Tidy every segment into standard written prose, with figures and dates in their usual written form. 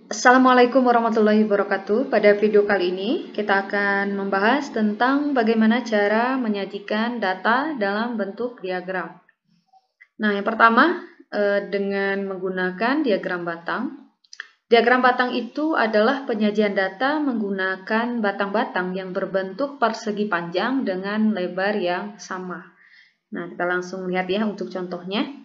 Assalamualaikum warahmatullahi wabarakatuh. Pada video kali ini kita akan membahas tentang bagaimana cara menyajikan data dalam bentuk diagram. Nah, yang pertama dengan menggunakan diagram batang. Diagram batang itu adalah penyajian data menggunakan batang-batang yang berbentuk persegi panjang dengan lebar yang sama. Nah, kita langsung lihat ya untuk contohnya.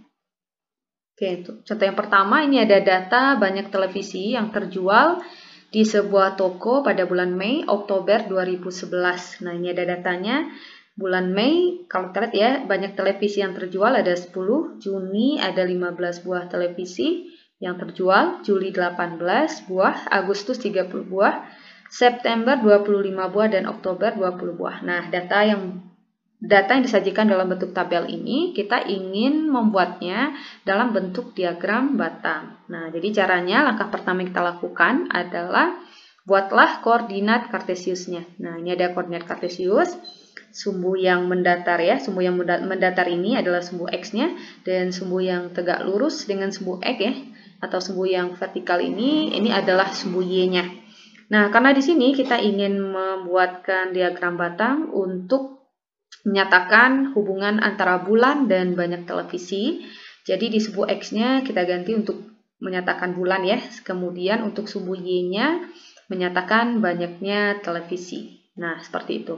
Oke, untuk contoh yang pertama ini ada data banyak televisi yang terjual di sebuah toko pada bulan Mei, Oktober 2011. Nah, ini ada datanya. Bulan Mei, kalau kita lihat ya, banyak televisi yang terjual ada 10, Juni ada 15 buah televisi yang terjual, Juli 18 buah, Agustus 30 buah, September 25 buah, dan Oktober 20 buah. Nah, data yang disajikan dalam bentuk tabel ini, kita ingin membuatnya dalam bentuk diagram batang. Nah, jadi caranya, langkah pertama yang kita lakukan adalah buatlah koordinat kartesiusnya. Nah, ini ada koordinat kartesius, sumbu yang mendatar ya, sumbu yang mendatar ini adalah sumbu X-nya, dan sumbu yang tegak lurus dengan sumbu X ya, atau sumbu yang vertikal ini adalah sumbu Y-nya. Nah, karena di sini kita ingin membuatkan diagram batang untuk menyatakan hubungan antara bulan dan banyak televisi. Jadi di sumbu X-nya kita ganti untuk menyatakan bulan ya. Kemudian untuk sumbu Y-nya menyatakan banyaknya televisi. Nah, seperti itu.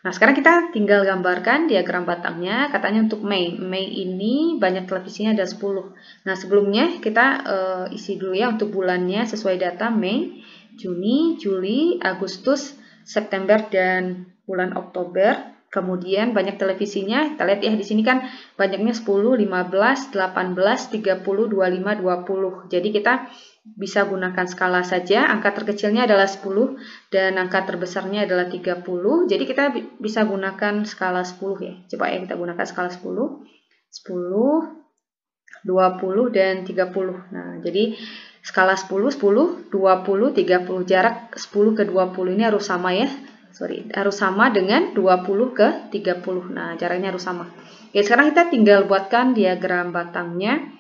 Nah, sekarang kita tinggal gambarkan diagram batangnya. Katanya untuk Mei. Mei ini banyak televisinya ada 10. Nah, sebelumnya kita isi dulu ya untuk bulannya sesuai data Mei, Juni, Juli, Agustus, September, dan bulan Oktober. Kemudian banyak televisinya, kita lihat ya di sini kan banyaknya 10, 15, 18, 30, 25, 20. Jadi kita bisa gunakan skala saja, angka terkecilnya adalah 10 dan angka terbesarnya adalah 30. Jadi kita bisa gunakan skala 10 ya. Coba ya kita gunakan skala 10, 10, 20, dan 30. Nah, jadi skala 10, 10, 20, 30. Jarak 10 ke 20 ini harus sama ya. Harus sama dengan 20 ke 30. Nah, jaraknya harus sama. Oke, sekarang kita tinggal buatkan diagram batangnya.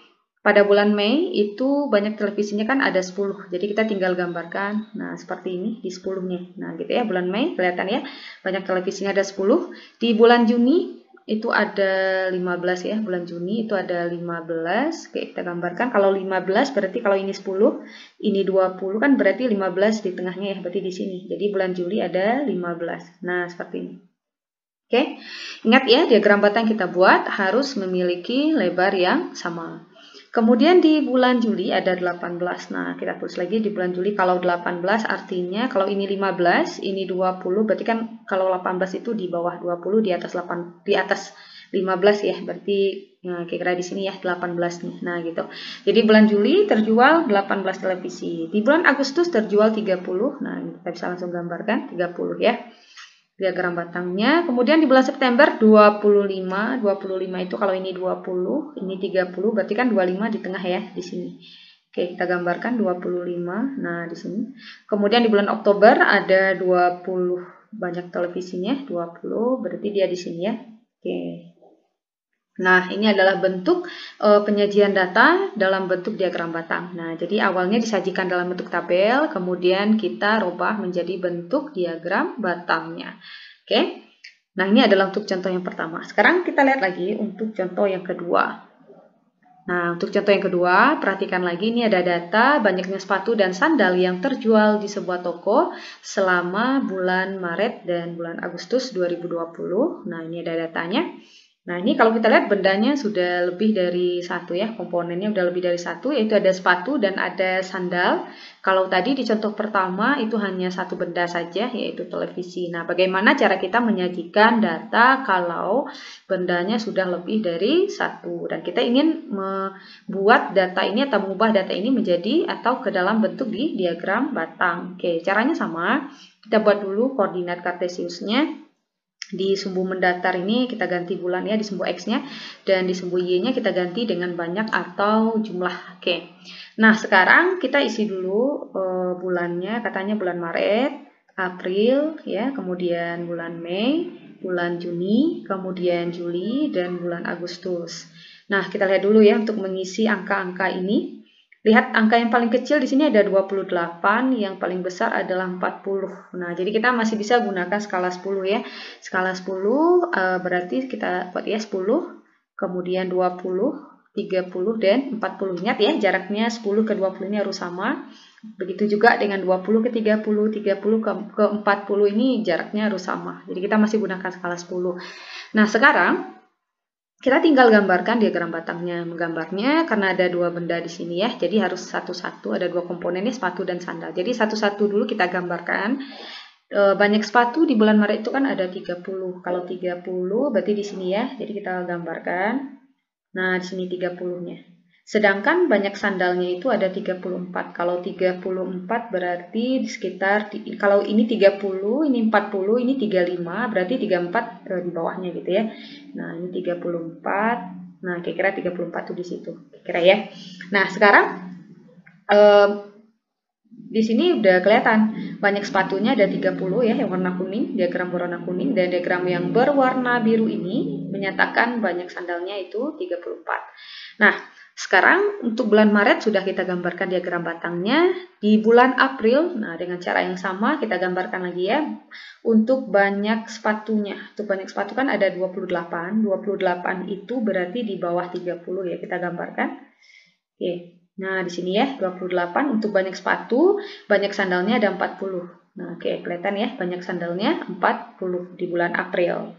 Pada bulan Mei itu banyak televisinya kan ada 10. Jadi kita tinggal gambarkan. Nah, seperti ini di 10-nya. Nah, gitu ya, bulan Mei kelihatan ya. Banyak televisinya ada 10. Di bulan Juni itu ada 15 ya. Bulan Juni itu ada 15. Oke, kita gambarkan. Kalau 15 berarti kalau ini 10, ini 20 kan berarti 15 di tengahnya ya. Berarti di sini. Jadi bulan Juli ada 15. Nah, seperti ini. Oke. Ingat ya, diagram batang kita buat harus memiliki lebar yang sama. Kemudian di bulan Juli ada 18. Nah, kita tulis lagi di bulan Juli kalau 18 artinya kalau ini 15, ini 20, berarti kan kalau 18 itu di bawah 20, di atas 15 ya. Berarti nah, kira-kira di sini ya 18 nih. Nah, gitu. Jadi bulan Juli terjual 18 televisi. Di bulan Agustus terjual 30. Nah, kita bisa langsung gambarkan 30 ya. Diagram batangnya. Kemudian di bulan September 25. 25 itu kalau ini 20, ini 30, berarti kan 25 di tengah ya di sini. Oke, kita gambarkan 25. Nah, di sini. Kemudian di bulan Oktober ada 20 banyak televisinya, 20, berarti dia di sini ya. Oke. Nah, ini adalah bentuk penyajian data dalam bentuk diagram batang. Nah, jadi awalnya disajikan dalam bentuk tabel, kemudian kita rubah menjadi bentuk diagram batangnya. Oke. Nah, ini adalah untuk contoh yang pertama. Sekarang kita lihat lagi untuk contoh yang kedua. Nah, untuk contoh yang kedua, perhatikan lagi ini ada data banyaknya sepatu dan sandal yang terjual di sebuah toko selama bulan Maret dan bulan Agustus 2020. Nah, ini ada datanya. Nah, ini kalau kita lihat bendanya sudah lebih dari satu ya, komponennya sudah lebih dari satu, yaitu ada sepatu dan ada sandal. Kalau tadi di contoh pertama itu hanya satu benda saja, yaitu televisi. Nah, bagaimana cara kita menyajikan data kalau bendanya sudah lebih dari satu? Dan kita ingin membuat data ini atau mengubah data ini menjadi atau ke dalam bentuk di diagram batang. Oke, caranya sama. Kita buat dulu koordinat kartesiusnya. Di sumbu mendatar ini kita ganti bulan ya di sumbu X-nya, dan di sumbu Y-nya kita ganti dengan banyak atau jumlah. Oke. Nah, sekarang kita isi dulu bulannya, katanya bulan Maret, April ya, kemudian bulan Mei, bulan Juni, kemudian Juli, dan bulan Agustus. Nah, kita lihat dulu ya untuk mengisi angka-angka ini. Lihat angka yang paling kecil di sini ada 28, yang paling besar adalah 40. Nah, jadi kita masih bisa gunakan skala 10 ya. Skala 10 berarti kita buat ya 10, kemudian 20, 30, dan 40. Ingat ya, jaraknya 10 ke 20 ini harus sama. Begitu juga dengan 20 ke 30, 30 ke 40 ini jaraknya harus sama. Jadi kita masih gunakan skala 10. Nah, sekarang kita tinggal gambarkan diagram batangnya. Menggambarnya karena ada dua benda di sini ya, jadi harus satu-satu, ada dua komponennya, sepatu dan sandal. Jadi satu-satu dulu kita gambarkan. Banyak sepatu di bulan Maret itu kan ada 30. Kalau 30 berarti di sini ya, jadi kita gambarkan. Nah, di sini 30-nya. Sedangkan banyak sandalnya itu ada 34. Kalau 34 berarti di sekitar, kalau ini 30, ini 40, ini 35, berarti 34 di bawahnya gitu ya. Nah, ini 34. Nah, kira-kira 34 tuh di situ. Kira ya. Nah, sekarang di sini udah kelihatan banyak sepatunya ada 30 ya, yang warna kuning, diagram berwarna kuning, dan diagram yang berwarna biru ini menyatakan banyak sandalnya itu 34. Nah, sekarang untuk bulan Maret sudah kita gambarkan diagram batangnya. Di bulan April, nah dengan cara yang sama kita gambarkan lagi ya. Untuk banyak sepatunya, untuk banyak sepatu kan ada 28. 28 itu berarti di bawah 30 ya, kita gambarkan. Oke. Nah, di sini ya 28 untuk banyak sepatu, banyak sandalnya ada 40. Nah, oke, kelihatan ya banyak sandalnya 40 di bulan April.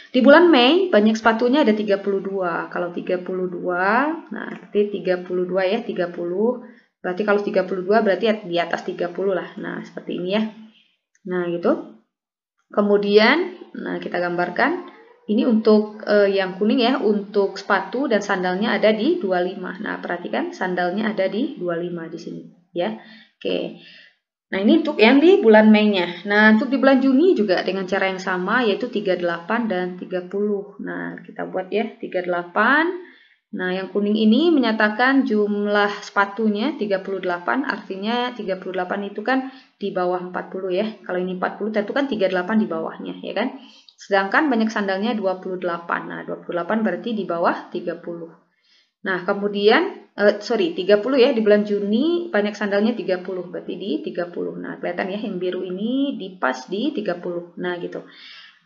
Di bulan Mei banyak sepatunya ada 32. Kalau 32, nah berarti 32 ya, 30. Berarti kalau 32 berarti di atas 30 lah. Nah, seperti ini ya. Nah, gitu. Kemudian, nah kita gambarkan ini untuk yang kuning ya, untuk sepatu dan sandalnya ada di 25. Nah, perhatikan sandalnya ada di 25 di sini ya. Oke. Nah, ini untuk yang di bulan Mei-nya. Nah, untuk di bulan Juni juga dengan cara yang sama, yaitu 38 dan 30. Nah, kita buat ya, 38. Nah, yang kuning ini menyatakan jumlah sepatunya 38, artinya 38 itu kan di bawah 40 ya. Kalau ini 40, tentu kan 38 di bawahnya, ya kan? Sedangkan banyak sandalnya 28. Nah, 28 berarti di bawah 30. Nah, kemudian 30 ya, di bulan Juni banyak sandalnya 30, berarti di 30. Nah, kelihatan ya yang biru ini di pas di 30. Nah, gitu.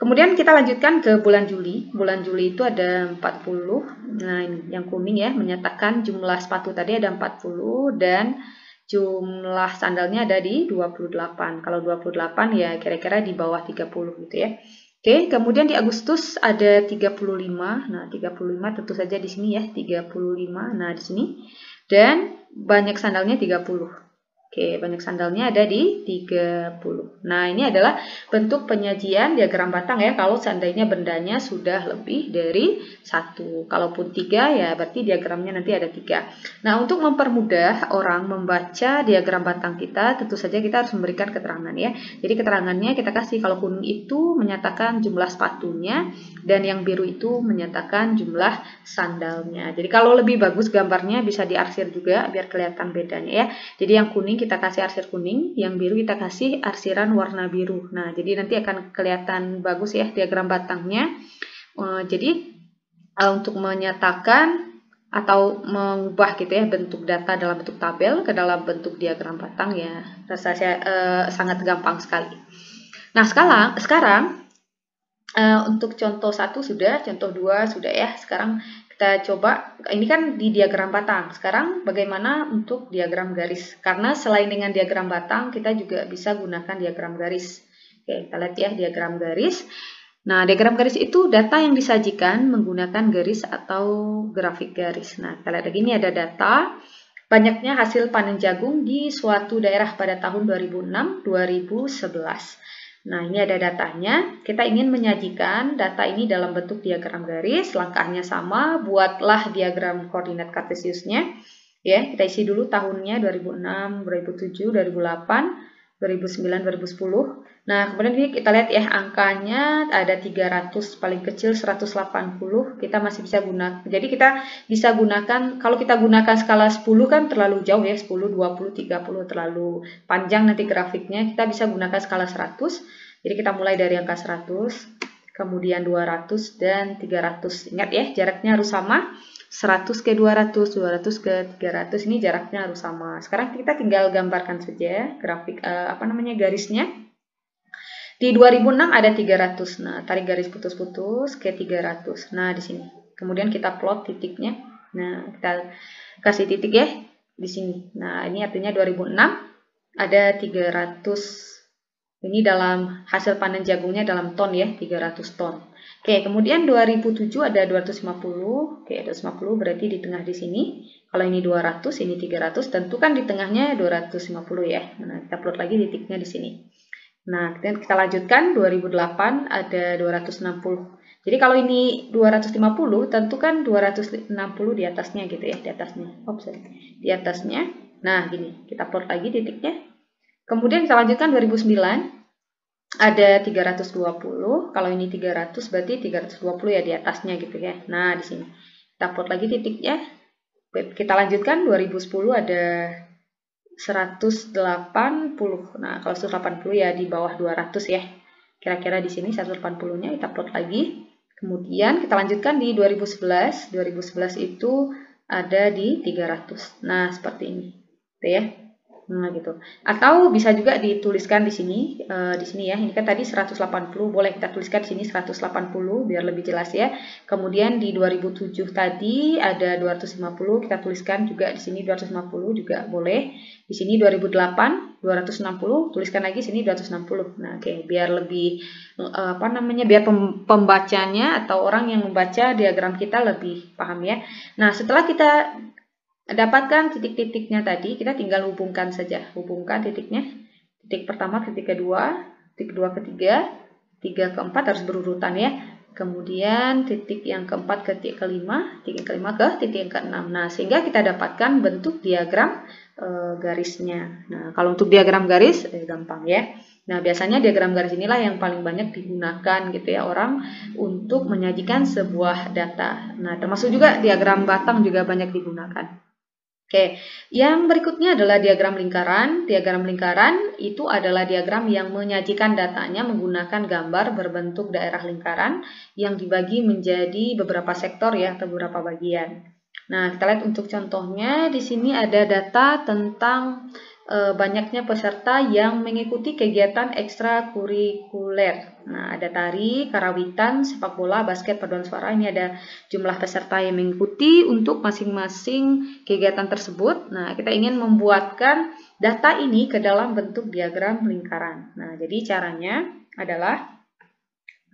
Kemudian kita lanjutkan ke bulan Juli. Bulan Juli itu ada 40. Nah, ini yang kuning ya menyatakan jumlah sepatu tadi ada 40 dan jumlah sandalnya ada di 28. Kalau 28 ya kira-kira di bawah 30 gitu ya. Oke, kemudian di Agustus ada 35. Nah, 35 tentu saja di sini ya, 35. Nah, di sini. Dan banyak sandalnya 30. Oke, banyak sandalnya ada di 30. Nah, ini adalah bentuk penyajian diagram batang ya, kalau seandainya bendanya sudah lebih dari 1. Kalaupun 3 ya berarti diagramnya nanti ada 3. Nah, untuk mempermudah orang membaca diagram batang kita, tentu saja kita harus memberikan keterangan ya. Jadi keterangannya kita kasih, kalau kuning itu menyatakan jumlah sepatunya, dan yang biru itu menyatakan jumlah sandalnya. Jadi kalau lebih bagus gambarnya bisa diarsir juga biar kelihatan bedanya ya. Jadi yang kuning kita kasih arsir kuning, yang biru kita kasih arsiran warna biru. Nah, jadi nanti akan kelihatan bagus ya diagram batangnya. Jadi untuk menyatakan atau mengubah gitu ya bentuk data dalam bentuk tabel ke dalam bentuk diagram batang ya, rasa saya sangat gampang sekali. Nah, sekarang untuk contoh 1 sudah, contoh 2 sudah ya. Sekarang kita coba, ini kan di diagram batang. Sekarang bagaimana untuk diagram garis? Karena selain dengan diagram batang, kita juga bisa gunakan diagram garis. Oke, kita lihat ya diagram garis. Nah, diagram garis itu data yang disajikan menggunakan garis atau grafik garis. Nah, kita lihat begini ada data. Banyaknya hasil panen jagung di suatu daerah pada tahun 2006-2011. Nah, ini ada datanya. Kita ingin menyajikan data ini dalam bentuk diagram garis. Langkahnya sama, buatlah diagram koordinat kartesiusnya. Ya, kita isi dulu tahunnya 2006, 2007, 2008, 2009, 2010. Nah, kemudian ini kita lihat ya angkanya ada 300, paling kecil 180. Kita masih bisa gunakan. Jadi kita bisa gunakan, kalau kita gunakan skala 10 kan terlalu jauh ya, 10, 20, 30 terlalu panjang nanti grafiknya. Kita bisa gunakan skala 100. Jadi kita mulai dari angka 100, kemudian 200 dan 300. Ingat ya, jaraknya harus sama. 100 ke 200, 200 ke 300, ini jaraknya harus sama. Sekarang kita tinggal gambarkan saja grafik garisnya. Di 2006 ada 300. Nah, tarik garis putus-putus ke 300. Nah, di sini. Kemudian kita plot titiknya. Nah, kita kasih titik ya di sini. Nah, ini artinya 2006 ada 300. Ini dalam hasil panen jagungnya dalam ton ya, 300 ton. Oke, kemudian 2007 ada 250. Oke, 250 berarti di tengah di sini. Kalau ini 200, ini 300, tentu kan di tengahnya 250 ya. Nah, kita plot lagi titiknya di sini. Nah, kita lanjutkan 2008 ada 260. Jadi kalau ini 250, tentu kan 260 di atasnya gitu ya, di atasnya. Di atasnya. Nah, gini, kita plot lagi titiknya. Kemudian kita lanjutkan 2009 ada 320. Kalau ini 300 berarti 320 ya di atasnya gitu ya. Nah, di sini. Kita plot lagi titiknya. Kita lanjutkan 2010 ada 180. Nah, kalau 180 ya di bawah 200 ya. Kira-kira di sini 180-nya kita plot lagi. Kemudian kita lanjutkan di 2011. 2011 itu ada di 300. Nah, seperti ini. Gitu ya. Nah, gitu. Atau bisa juga dituliskan di sini ya. Ini kan tadi 180, boleh kita tuliskan di sini 180 biar lebih jelas ya. Kemudian di 2007 tadi ada 250, kita tuliskan juga di sini 250 juga boleh. Di sini 2008 260, tuliskan lagi sini 260. Nah, oke, biar lebih biar pembacanya atau orang yang membaca diagram kita lebih paham ya. Nah, setelah kita dapatkan titik-titiknya tadi, kita tinggal hubungkan saja. Hubungkan titiknya. Titik pertama ke titik kedua, titik kedua ke tiga, tiga ke empat harus berurutan ya. Kemudian titik yang keempat ke titik kelima, titik yang kelima ke titik yang keenam. Nah, sehingga kita dapatkan bentuk diagram garisnya. Nah, kalau untuk diagram garis gampang ya. Nah, biasanya diagram garis inilah yang paling banyak digunakan gitu ya orang untuk menyajikan sebuah data. Nah, termasuk juga diagram batang juga banyak digunakan. Oke, yang berikutnya adalah diagram lingkaran. Diagram lingkaran itu adalah diagram yang menyajikan datanya menggunakan gambar berbentuk daerah lingkaran yang dibagi menjadi beberapa sektor ya, atau beberapa bagian. Nah, kita lihat untuk contohnya di sini ada data tentang banyaknya peserta yang mengikuti kegiatan ekstrakurikuler. Nah, ada tari, karawitan, sepak bola, basket, paduan suara. Ini ada jumlah peserta yang mengikuti untuk masing-masing kegiatan tersebut. Nah, kita ingin membuatkan data ini ke dalam bentuk diagram lingkaran. Nah, jadi caranya adalah,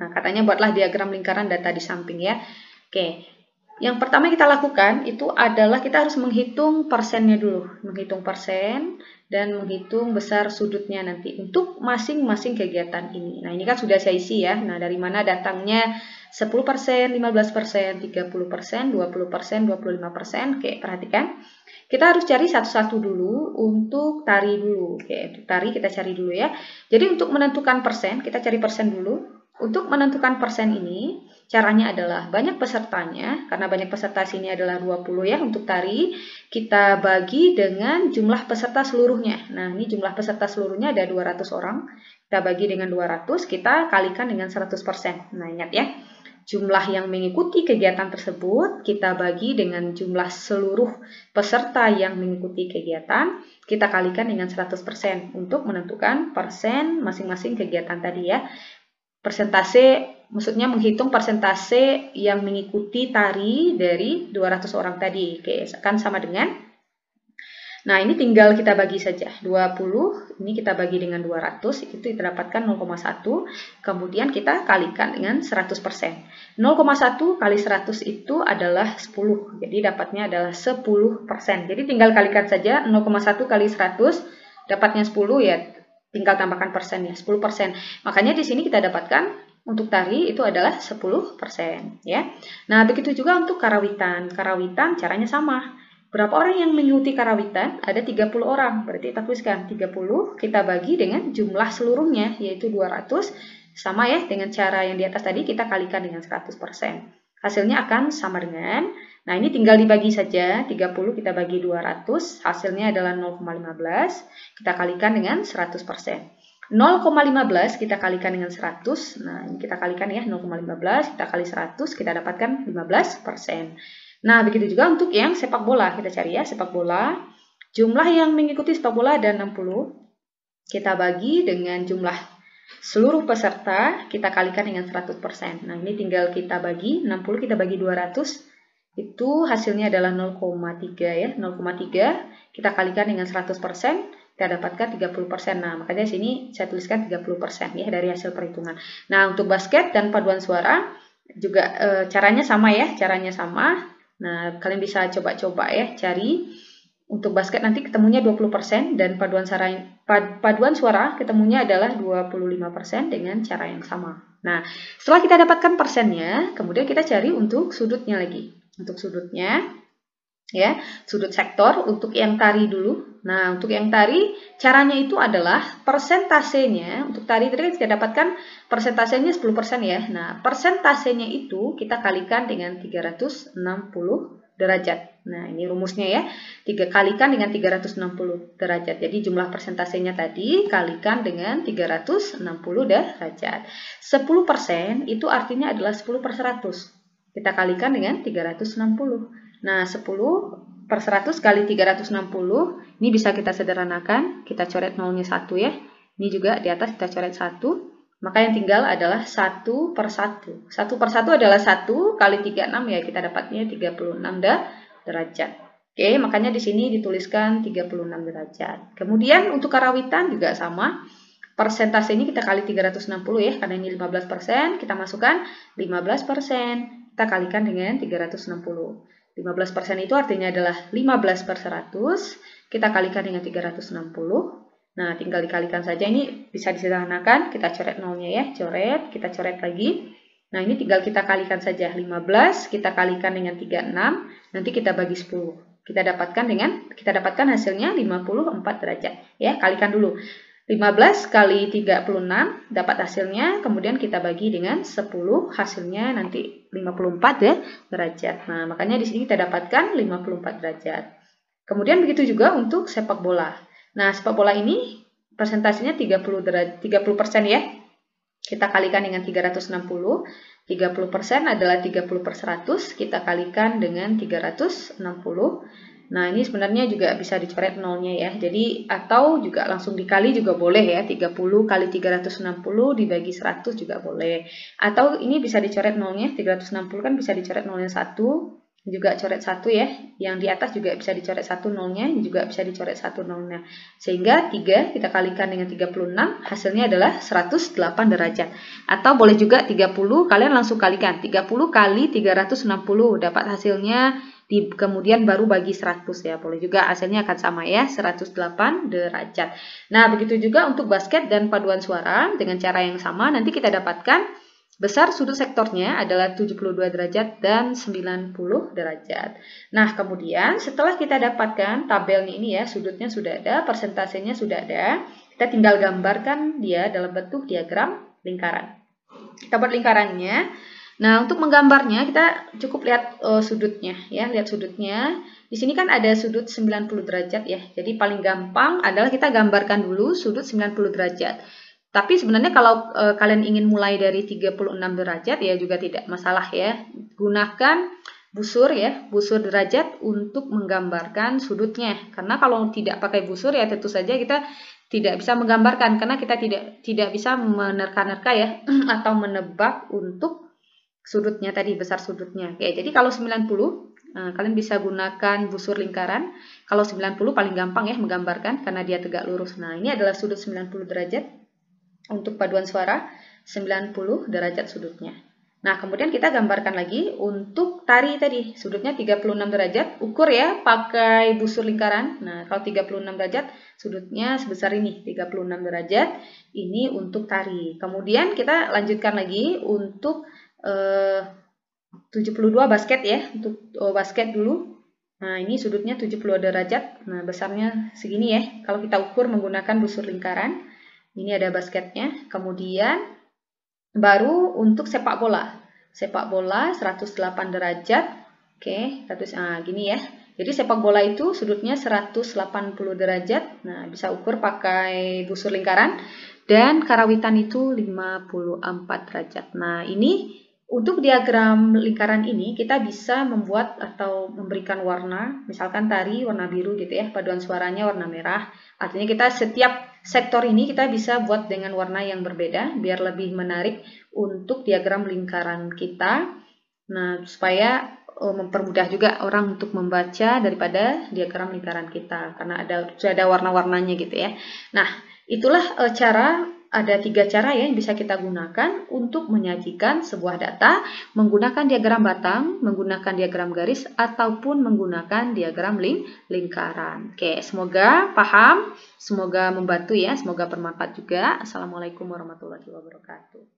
katanya buatlah diagram lingkaran data di samping ya. Oke. Yang pertama kita lakukan itu adalah kita harus menghitung persennya dulu. Menghitung persen dan menghitung besar sudutnya nanti untuk masing-masing kegiatan ini. Nah, ini kan sudah saya isi ya. Nah, dari mana datangnya 10%, 15%, 30%, 20%, 25%. Oke, perhatikan. Kita harus cari satu-satu dulu untuk tari dulu. Oke, untuk tari kita cari dulu ya. Jadi untuk menentukan persen, kita cari persen dulu. Untuk menentukan persen ini, caranya adalah banyak pesertanya, karena banyak peserta sini adalah 20 ya untuk tari, kita bagi dengan jumlah peserta seluruhnya. Nah, ini jumlah peserta seluruhnya ada 200 orang, kita bagi dengan 200, kita kalikan dengan 100%. Nah, ingat ya, jumlah yang mengikuti kegiatan tersebut, kita bagi dengan jumlah seluruh peserta yang mengikuti kegiatan, kita kalikan dengan 100% untuk menentukan persen masing-masing kegiatan tadi ya. Persentase, maksudnya menghitung persentase yang mengikuti tari dari 200 orang tadi. Oke, akan sama dengan, nah ini tinggal kita bagi saja. 20, ini kita bagi dengan 200, itu kita dapatkan 0,1. Kemudian kita kalikan dengan 100%. 0,1 kali 100 itu adalah 10. Jadi dapatnya adalah 10%. Jadi tinggal kalikan saja 0,1 kali 100, dapatnya 10 ya. Tinggal tambahkan persen ya, 10%. Makanya di sini kita dapatkan untuk tari itu adalah 10% ya. Nah, begitu juga untuk karawitan. Karawitan caranya sama. Berapa orang yang mengikuti karawitan? Ada 30 orang. Berarti kita tuliskan 30 kita bagi dengan jumlah seluruhnya yaitu 200. Sama ya dengan cara yang di atas tadi kita kalikan dengan 100%. Hasilnya akan sama dengan, nah ini tinggal dibagi saja, 30 kita bagi 200, hasilnya adalah 0,15, kita kalikan dengan 100%. 0,15 kita kalikan dengan 100, nah ini kita kalikan ya, 0,15 kita kali 100, kita dapatkan 15%. Nah, begitu juga untuk yang sepak bola. Kita cari ya, sepak bola. Jumlah yang mengikuti sepak bola ada 60. Kita bagi dengan jumlah seluruh peserta, kita kalikan dengan 100%. Nah, ini tinggal kita bagi, 60 kita bagi 200, itu hasilnya adalah 0,3 ya. 0,3 kita kalikan dengan 100%, kita dapatkan 30%. Nah, makanya sini saya tuliskan 30% ya dari hasil perhitungan. Nah, untuk basket dan paduan suara juga caranya sama ya, caranya sama. Nah, kalian bisa coba-coba ya, cari. Untuk basket nanti ketemunya 20% dan paduan suara ketemunya adalah 25% dengan cara yang sama. Nah, setelah kita dapatkan persennya, kemudian kita cari untuk sudutnya lagi. Untuk sudutnya, ya, sudut sektor untuk yang tari dulu. Nah, untuk yang tari, caranya itu adalah persentasenya. Untuk tari tadi kita dapatkan persentasenya 10% ya. Nah, persentasenya itu kita kalikan dengan 360 derajat. Nah, ini rumusnya ya. 3 kalikan dengan 360 derajat. Jadi jumlah persentasenya tadi kalikan dengan 360 derajat. 10% itu artinya adalah 10 per 100. Kita kalikan dengan 360. Nah, 10 per 100 kali 360. Ini bisa kita sederhanakan. Kita coret nolnya 1 ya. Ini juga di atas kita coret 1. Maka yang tinggal adalah 1 per 1. 1 per 1 adalah 1 kali 36 ya, kita dapatnya 36 derajat. Oke, makanya di sini dituliskan 36 derajat. Kemudian untuk karawitan juga sama. Persentase ini kita kali 360 ya, karena ini 15%, kita masukkan 15%. Kita kalikan dengan 360. 15% itu artinya adalah 15 per 100. Kita kalikan dengan 360. Nah, tinggal dikalikan saja, ini bisa disederhanakan, kita coret nolnya ya, coret, kita coret lagi. Nah, ini tinggal kita kalikan saja, 15, kita kalikan dengan 36, nanti kita bagi 10. Kita dapatkan hasilnya 54 derajat. Ya, kalikan dulu. 15 kali 36 dapat hasilnya, kemudian kita bagi dengan 10, hasilnya nanti 54 ya, derajat. Nah, makanya di sini kita dapatkan 54 derajat. Kemudian begitu juga untuk sepak bola. Nah, sepak bola ini persentasenya 30% ya. Kita kalikan dengan 360. 30% adalah 30 per 100. Kita kalikan dengan 360. Nah, ini sebenarnya juga bisa dicoret nolnya ya. Jadi, atau juga langsung dikali juga boleh ya. 30 kali 360 dibagi 100 juga boleh. Atau ini bisa dicoret nolnya. 360 kan bisa dicoret nolnya 1. Juga coret 1 ya, yang di atas juga bisa dicoret 1 nolnya, juga bisa dicoret 1 nolnya, sehingga 3 kita kalikan dengan 36, hasilnya adalah 108 derajat. Atau boleh juga 30, kalian langsung kalikan 30 kali 360 dapat hasilnya, kemudian baru bagi 100 ya, boleh juga, hasilnya akan sama ya, 108 derajat. Nah, begitu juga untuk basket dan paduan suara dengan cara yang sama, nanti kita dapatkan besar sudut sektornya adalah 72 derajat dan 90 derajat. Nah, kemudian setelah kita dapatkan tabelnya ini ya, sudutnya sudah ada, persentasenya sudah ada, kita tinggal gambarkan dia dalam bentuk diagram lingkaran. Kita buat lingkarannya. Nah, untuk menggambarnya kita cukup lihat sudutnya ya, lihat sudutnya. Di sini kan ada sudut 90 derajat ya. Jadi paling gampang adalah kita gambarkan dulu sudut 90 derajat. Tapi sebenarnya kalau kalian ingin mulai dari 36 derajat ya juga tidak masalah ya. Gunakan busur ya, busur derajat untuk menggambarkan sudutnya. Karena kalau tidak pakai busur ya tentu saja kita tidak bisa menggambarkan karena kita tidak bisa menerka-nerka ya atau menebak untuk sudutnya tadi, besar sudutnya. Oke, jadi kalau 90 kalian bisa gunakan busur lingkaran. Kalau 90 paling gampang ya menggambarkan karena dia tegak lurus. Nah, ini adalah sudut 90 derajat. Untuk paduan suara 90 derajat sudutnya. Nah, kemudian kita gambarkan lagi untuk tari tadi. Sudutnya 36 derajat. Ukur ya pakai busur lingkaran. Nah, kalau 36 derajat sudutnya sebesar ini, 36 derajat. Ini untuk tari. Kemudian kita lanjutkan lagi untuk 72 basket ya. Untuk basket dulu. Nah, ini sudutnya 72 derajat. Nah, besarnya segini ya. Kalau kita ukur menggunakan busur lingkaran. Ini ada basketnya. Kemudian baru untuk sepak bola. Sepak bola 108 derajat. Oke, gini ya. Jadi sepak bola itu sudutnya 180 derajat. Nah, bisa ukur pakai busur lingkaran. Dan karawitan itu 54 derajat. Nah, ini Untuk diagram lingkaran ini kita bisa membuat atau memberikan warna, misalkan tari warna biru gitu ya, paduan suaranya warna merah. Artinya kita setiap sektor ini kita bisa buat dengan warna yang berbeda biar lebih menarik untuk diagram lingkaran kita. Nah, supaya mempermudah juga orang untuk membaca daripada diagram lingkaran kita karena sudah ada warna-warnanya gitu ya. Nah, itulah ada 3 cara ya yang bisa kita gunakan untuk menyajikan sebuah data menggunakan diagram batang, menggunakan diagram garis, ataupun menggunakan diagram lingkaran. Oke, semoga paham, semoga membantu ya, semoga bermanfaat juga. Assalamualaikum warahmatullahi wabarakatuh.